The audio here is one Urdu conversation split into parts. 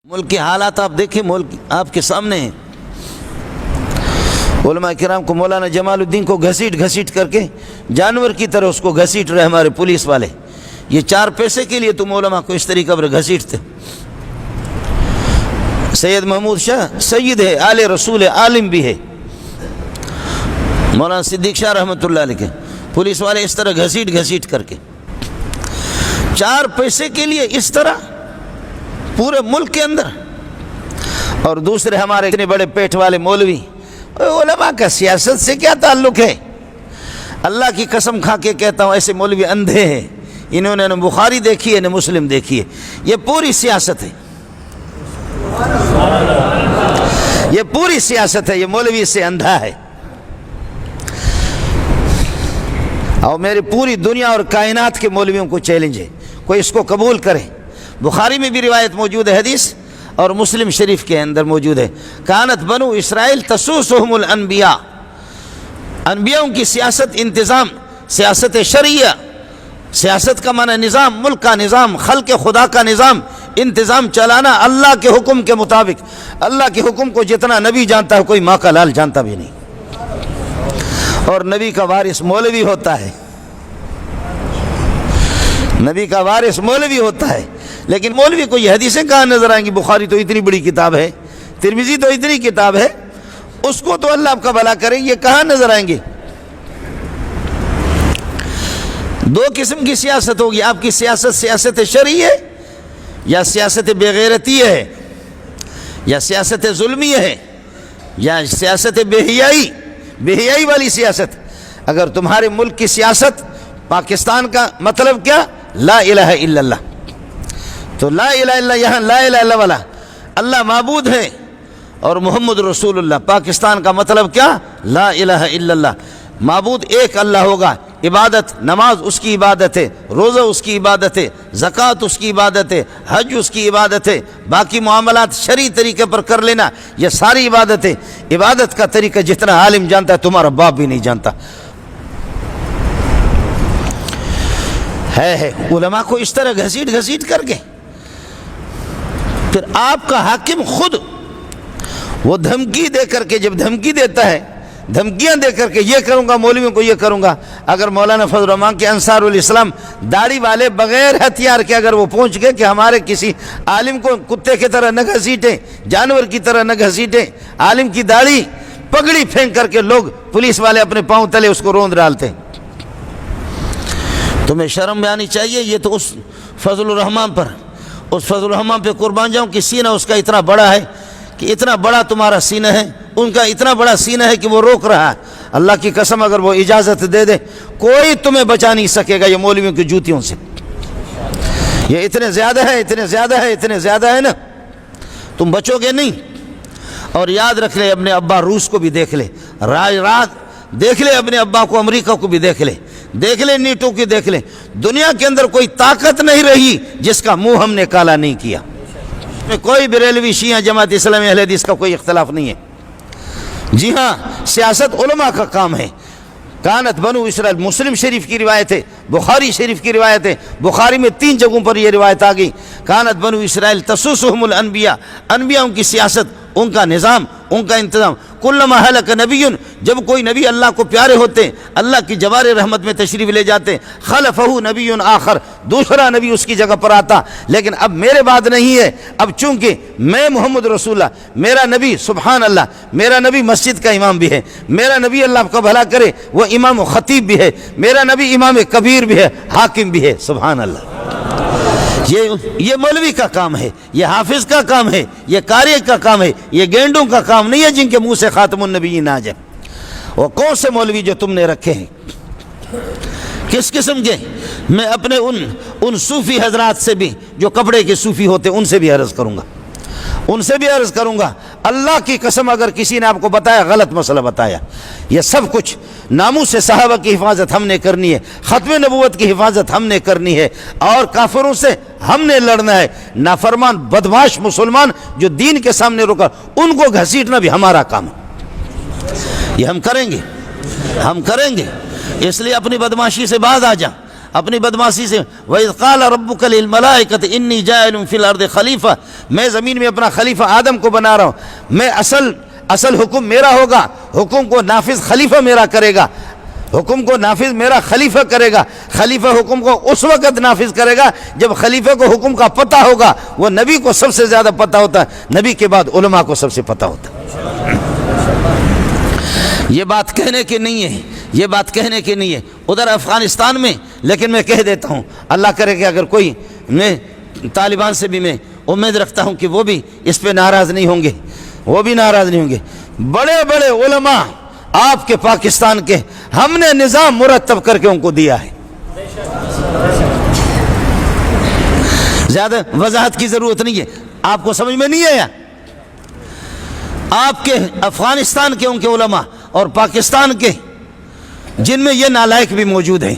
ملک کے حالات آپ دیکھیں، ملک آپ کے سامنے ہیں۔ علماء کرام کو مولانا جمال الدین کو گھسیٹ گھسیٹ کر کے جانور کی طرح اس کو گھسیٹ رہے ہمارے پولیس والے۔ یہ 4 پیسے کے لیے تم علماء کو اس طریقے پر گھسیٹتے۔ سید محمود شاہ سید ہے، آل رسول عالم بھی ہے، مولانا صدیق شاہ رحمۃ اللہ علیہ کے پولیس والے اس طرح گھسیٹ گھسیٹ کر کے 4 پیسے کے لیے اس طرح پورے ملک کے اندر۔ اور دوسرے ہمارے اتنے بڑے پیٹ والے مولوی، علماء کا سیاست سے کیا تعلق ہے؟ اللہ کی قسم کھا کے کہتا ہوں ایسے مولوی اندھے ہیں، انہوں نے نہ بخاری دیکھی ہے نہ مسلم دیکھی ہے۔ یہ پوری سیاست ہے، یہ پوری سیاست ہے، یہ مولوی سے اندھا ہے۔ اور میری پوری دنیا اور کائنات کے مولویوں کو چیلنج ہے، کوئی اس کو قبول کرے۔ بخاری میں بھی روایت موجود ہے حدیث، اور مسلم شریف کے اندر موجود ہے، کانت بنو اسرائیل تسوسہم الانبیاء، انبیاءوں کی سیاست، انتظام، سیاست شرعیہ، سیاست کا معنی نظام، ملک کا نظام، خلق خدا کا نظام، انتظام چلانا اللہ کے حکم کے مطابق۔ اللہ کے حکم کو جتنا نبی جانتا ہے کوئی ماں کا لال جانتا بھی نہیں، اور نبی کا وارث مولوی ہوتا ہے، نبی کا وارث مولوی ہوتا ہے۔ لیکن مولوی کو یہ حدیثیں کہاں نظر آئیں گی؟ بخاری تو اتنی بڑی کتاب ہے، ترمذی تو اتنی کتاب ہے، اس کو تو اللہ آپ کا بھلا کرے، یہ کہاں نظر آئیں گے؟ 2 قسم کی سیاست ہوگی آپ کی سیاست، سیاست شرعی ہے یا سیاست بےغیرتی ہے، یا سیاست ظلمی ہے، یا سیاست بے حیائی والی سیاست۔ اگر تمہارے ملک کی سیاست، پاکستان کا مطلب کیا؟ لا الہ الا اللہ، تو لا الہ الا اللہ، یہاں لا الہ الا والا اللہ معبود ہے اور محمد رسول اللہ۔ پاکستان کا مطلب کیا؟ لا الہ الا اللہ، معبود ایک اللہ ہوگا، عبادت، نماز اس کی عبادت ہے، روزہ اس کی عبادت ہے، زکوٰۃ اس کی عبادت ہے، حج اس کی عبادت ہے، باقی معاملات شرعی طریقے پر کر لینا یہ ساری عبادت ہے۔ عبادت کا طریقہ جتنا عالم جانتا ہے تمہارا باپ بھی نہیں جانتا ہے۔ علماء کو اس طرح گھسیٹ گھسیٹ کر کے پھر آپ کا حاکم خود وہ دھمکی دے کر کے، جب دھمکی دیتا ہے، دھمکیاں دے کر کے یہ کروں گا، مولویوں کو یہ کروں گا۔ اگر مولانا فضل الرحمان کے انصار الاسلام داڑھی والے بغیر ہتھیار کے اگر وہ پہنچ گئے کہ ہمارے کسی عالم کو کتے کی طرح نہ گھسیٹیں، جانور کی طرح نہ گھسیٹیں، عالم کی داڑھی پگڑی پھینک کر کے لوگ پولیس والے اپنے پاؤں تلے اس کو روند ڈالتے ہیں، تمہیں شرم بھی آنی چاہیے۔ یہ تو اس فضل الرحمان پر، اس فضل الرحمان پہ قربان جاؤں کہ سینہ اس کا اتنا بڑا ہے، کہ اتنا بڑا تمہارا سینہ ہے، ان کا اتنا بڑا سینہ ہے کہ وہ روک رہا ہے۔ اللہ کی قسم اگر وہ اجازت دے دے کوئی تمہیں بچا نہیں سکے گا یہ مولویوں کی جوتیوں سے۔ یہ اتنے زیادہ ہے، اتنے زیادہ ہے، اتنے زیادہ ہے نا، تم بچو گے نہیں۔ اور یاد رکھ لے، اپنے ابا روس کو بھی دیکھ لے، رات دیکھ لے، اپنے ابا کو امریکہ کو بھی دیکھ لے، دیکھ لے نیٹو کی دیکھ لے، دنیا کے اندر کوئی طاقت نہیں رہی جس کا منہ ہم نے کالا نہیں کیا۔ کوئی بریلوی، شیعہ، جماعت اسلامی، اہل حدیث کا کوئی اختلاف نہیں ہے۔ جی ہاں، سیاست علماء کا کام ہے۔ کانت بنو اسرائیل، مسلم شریف کی روایت ہے، بخاری شریف کی روایت ہے، بخاری میں 3 جگہوں پر یہ روایت آ گئی، کانت بنو اسرائیل تسوسہم الانبیاء، انبیاء ان کی سیاست، ان کا نظام، ان کا انتظام۔ کلما ہلک نبی، جب کوئی نبی اللہ کو پیارے ہوتے، اللہ کی جوار رحمت میں تشریف لے جاتے، خلفہ نبی آخر، دوسرا نبی اس کی جگہ پر آتا۔ لیکن اب میرے بعد نہیں ہے، اب چونکہ میں محمد رسول اللہ، میرا نبی، سبحان اللہ، میرا نبی مسجد کا امام بھی ہے، میرا نبی اللہ کا بھلا کرے وہ امام و خطیب بھی ہے، میرا نبی امام کبیر بھی ہے، حاکم بھی ہے، سبحان اللہ۔ یہ مولوی کا کام ہے، یہ حافظ کا کام ہے، یہ قاری کا کام ہے، یہ گینڈوں کا کام نہیں ہے جن کے منہ سے خاتم النبیین آ جائے۔ وہ کون سے مولوی جو تم نے رکھے ہیں، کس قسم کے؟ میں اپنے ان صوفی حضرات سے بھی جو کپڑے کے صوفی ہوتے ان سے بھی عرض کروں گا، ان سے بھی عرض کروں گا، اللہ کی قسم اگر کسی نے آپ کو بتایا غلط مسئلہ بتایا، یہ سب کچھ ناموس صحابہ کی حفاظت ہم نے کرنی ہے، ختم نبوت کی حفاظت ہم نے کرنی ہے، اور کافروں سے ہم نے لڑنا ہے۔ نافرمان بدمعاش مسلمان جو دین کے سامنے رکا، ان کو گھسیٹنا بھی ہمارا کام ہے، یہ ہم کریں گے، ہم کریں گے۔ اس لیے اپنی بدمعاشی سے باز آ جا، اپنی بدماشی سے. وَإِذْ قَالَ رَبُّكَ لِلْمَلَائِكَةِ إِنِّي جَاعِلٌ فِي الْأَرْضِ خَلِيفَةً, میں زمین میں اپنا خلیفہ آدم کو بنا رہا ہوں. میں اصل حکم میرا ہوگا, حکم کو نافذ خلیفہ میرا کرے گا, حکم کو نافذ میرا خلیفہ کرے گا. خلیفہ حکم کو اس وقت نافذ کرے گا جب خلیفہ کو حکم کا پتہ ہوگا. وہ نبی کو سب سے زیادہ پتہ ہوتا ہے, نبی کے بعد علماء کو سب سے پتہ ہوتا ہے. یہ بات کہنے کی نہیں ہے, یہ بات کہنے کی نہیں ہے ادھر افغانستان میں, لیکن میں کہہ دیتا ہوں اللہ کرے کہ اگر کوئی, میں طالبان سے بھی میں امید رکھتا ہوں کہ وہ بھی اس پہ ناراض نہیں ہوں گے, وہ بھی ناراض نہیں ہوں گے. بڑے بڑے علماء آپ کے پاکستان کے ہم نے نظام مرتب کر کے ان کو دیا ہے. زیادہ وضاحت کی ضرورت نہیں ہے, آپ کو سمجھ میں نہیں آیا؟ آپ کے افغانستان کے ان کے علماء اور پاکستان کے جن میں یہ نالائق بھی موجود ہیں,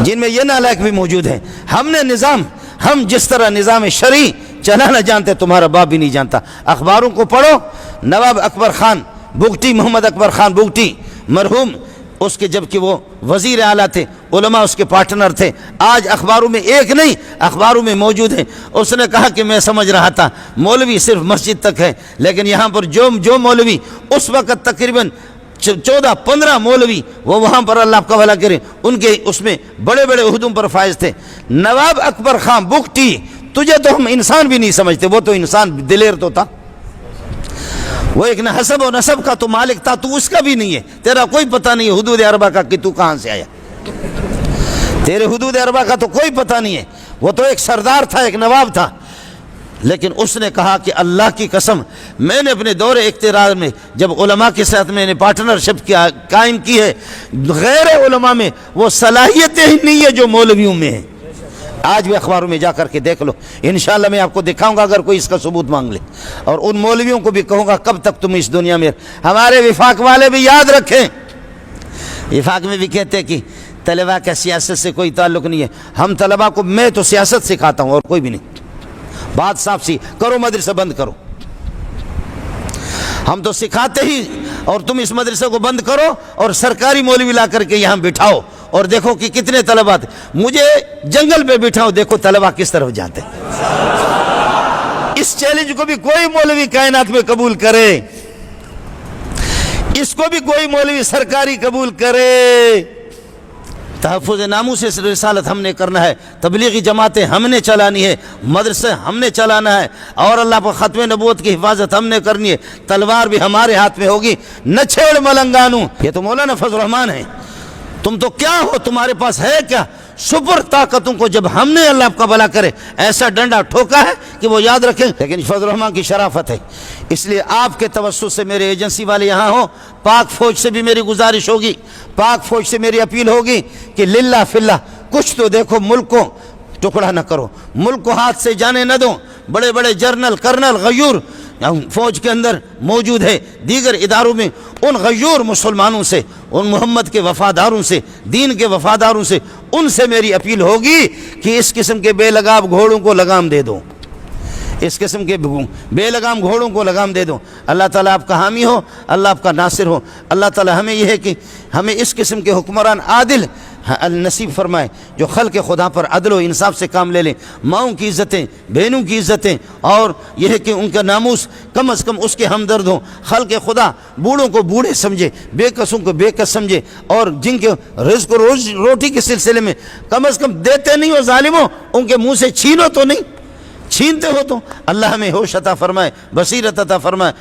جن میں یہ نالائق بھی موجود ہیں. ہم نے نظام, ہم جس طرح نظام شرعی چلانا جانتے تمہارا باپ بھی نہیں جانتا. اخباروں کو پڑھو, نواب اکبر خان بگٹی, محمد اکبر خان بگٹی مرحوم, اس کے جبکہ وہ وزیر اعلیٰ تھے, علماء اس کے پارٹنر تھے, آج اخباروں میں ایک نہیں اخباروں میں موجود ہیں. اس نے کہا کہ میں سمجھ رہا تھا مولوی صرف مسجد تک ہے, لیکن یہاں پر جو مولوی اس وقت تقریباً 14-15 مولوی وہ وہاں پر اللہ آپ کا بھلا کرے ان کے اس میں بڑے بڑے عہدوں پر فائز تھے. نواب اکبر خان بگٹی, تجھے تو ہم انسان بھی نہیں سمجھتے, وہ تو انسان دلیر تو تھا, وہ ایک حسب و نسب کا تو مالک تھا, تو اس کا بھی نہیں ہے, تیرا کوئی پتہ نہیں ہے حدود اربع کا کہ تو کہاں سے آیا, تیرے حدود اربع کا تو کوئی پتہ نہیں ہے. وہ تو ایک سردار تھا, ایک نواب تھا, لیکن اس نے کہا کہ اللہ کی قسم میں نے اپنے دور اقتدار میں جب علماء کے ساتھ میں نے پارٹنرشپ قائم کی ہے, غیر علماء میں وہ صلاحیتیں ہی نہیں ہے جو مولویوں میں ہیں. آج بھی اخباروں میں جا کر کے دیکھ لو, انشاءاللہ میں آپ کو دکھاؤں گا اگر کوئی اس کا ثبوت مانگ لے. اور ان مولویوں کو بھی کہوں گا کب تک تم اس دنیا میں. ہمارے وفاق والے بھی یاد رکھیں, وفاق میں بھی کہتے ہیں کہ طلباء کا سیاست سے کوئی تعلق نہیں ہے. ہم طلباء کو, میں تو سیاست سکھاتا ہوں اور کوئی بھی نہیں. بات صاف سی کرو, مدرسہ بند کرو, ہم تو سکھاتے ہی, اور تم اس مدرسے کو بند کرو اور سرکاری مولوی لا کر کے یہاں بٹھاؤ اور دیکھو کہ کتنے طلباء تھے. مجھے جنگل پہ بٹھاؤ, دیکھو طلباء کس طرف جاتے. اس چیلنج کو بھی کوئی مولوی کائنات میں قبول کرے, اس کو بھی کوئی مولوی سرکاری قبول کرے. تحفظ ناموس رسالت ہم نے کرنا ہے, تبلیغی جماعتیں ہم نے چلانی ہے, مدرسے ہم نے چلانا ہے, اور اللہ پر ختم نبوت کی حفاظت ہم نے کرنی ہے. تلوار بھی ہمارے ہاتھ میں ہوگی. نہ چھیڑ ملنگانو, یہ تو مولانا فضل الرحمان ہے. تم تو کیا ہو, تمہارے پاس ہے کیا؟ سپر طاقتوں کو جب ہم نے اللہ آپ کا بھلا کرے ایسا ڈنڈا ٹھوکا ہے کہ وہ یاد رکھیں. لیکن فضل الرحمان کی شرافت ہے, اس لیے آپ کے توسط سے میرے ایجنسی والے یہاں ہوں, پاک فوج سے بھی میری گزارش ہوگی, پاک فوج سے میری اپیل ہوگی کہ للہ فی اللہ کچھ تو دیکھو, ملک کو ٹکڑا نہ کرو, ملک کو ہاتھ سے جانے نہ دو. بڑے بڑے جرنل کرنل غیور فوج کے اندر موجود ہے, دیگر اداروں میں. ان غیور مسلمانوں سے, ان محمد کے وفاداروں سے, دین کے وفاداروں سے, ان سے میری اپیل ہوگی کہ اس قسم کے بے لگام گھوڑوں کو لگام دے دو, اس قسم کے بے لگام گھوڑوں کو لگام دے دو. اللہ تعالیٰ آپ کا حامی ہو, اللہ آپ کا ناصر ہو. اللہ تعالیٰ ہمیں یہ ہے کہ ہمیں اس قسم کے حکمران عادل نصیب فرمائے جو خلق خدا پر عدل و انصاف سے کام لے لیں. ماؤں کی عزتیں, بہنوں کی عزتیں, اور یہ ہے کہ ان کا ناموس کم از کم اس کے ہمدرد ہوں. خلق خدا بوڑھوں کو بوڑھے سمجھے, بے کسوں کو بے کس سمجھے, اور جن کے رزق و روٹی کے سلسلے میں کم از کم دیتے نہیں ہو ظالموں, ان کے منہ سے چھینو تو نہیں, چھینتے ہو تو. اللہ ہمیں ہوش عطا فرمائے, بصیرت عطا فرمائے.